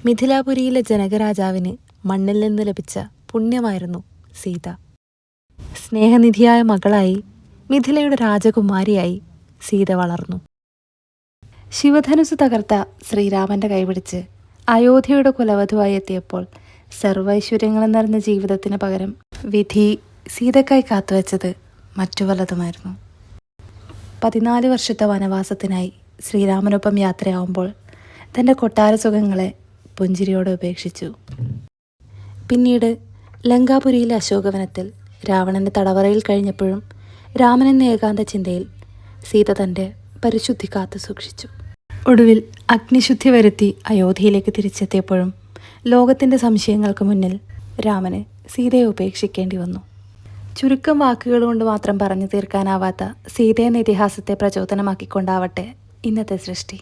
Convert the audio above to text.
മിഥിലാപുരിയിലെ ജനകരാജാവിന് മണ്ണിൽ നിന്ന് ലഭിച്ച പുണ്യമായിരുന്നു സീത. സ്നേഹനിധിയായ മകളായി, മിഥിലയുടെ രാജകുമാരിയായി സീത വളർന്നു. ശിവധനുസ് തകർത്ത ശ്രീരാമന്റെ കൈപിടിച്ച് അയോധ്യയുടെ കുലവധുവായി എത്തിയപ്പോൾ സർവൈശ്വര്യങ്ങളും നിറഞ്ഞ ജീവിതത്തിന് പകരം വിധി സീതക്കായി കാത്തുവച്ചത് മറ്റു പലതുമായിരുന്നു. 14 വർഷത്തെ വനവാസത്തിനായി ശ്രീരാമനൊപ്പം യാത്രയാവുമ്പോൾ തൻ്റെ കൊട്ടാര സുഖങ്ങളെ പുഞ്ചിരിയോടെ ഉപേക്ഷിച്ചു. പിന്നീട് ലങ്കാപുരിയിലെ അശോകവനത്തിൽ രാവണൻ്റെ തടവറയിൽ കഴിഞ്ഞപ്പോഴും രാമൻ എന്ന ഏകാന്ത ചിന്തയിൽ സീത തൻ്റെ പരിശുദ്ധി കാത്തു സൂക്ഷിച്ചു. ഒടുവിൽ അഗ്നിശുദ്ധി വരുത്തി അയോധ്യയിലേക്ക് തിരിച്ചെത്തിയപ്പോഴും ലോകത്തിൻ്റെ സംശയങ്ങൾക്ക് മുന്നിൽ രാമന് സീതയെ ഉപേക്ഷിക്കേണ്ടി വന്നു. ചുരുക്കം വാക്കുകൾ കൊണ്ട് മാത്രം പറഞ്ഞു തീർക്കാനാവാത്ത സീത എന്ന ഇതിഹാസത്തെ പ്രചോദനമാക്കിക്കൊണ്ടാവട്ടെ ഇന്നത്തെ സൃഷ്ടി.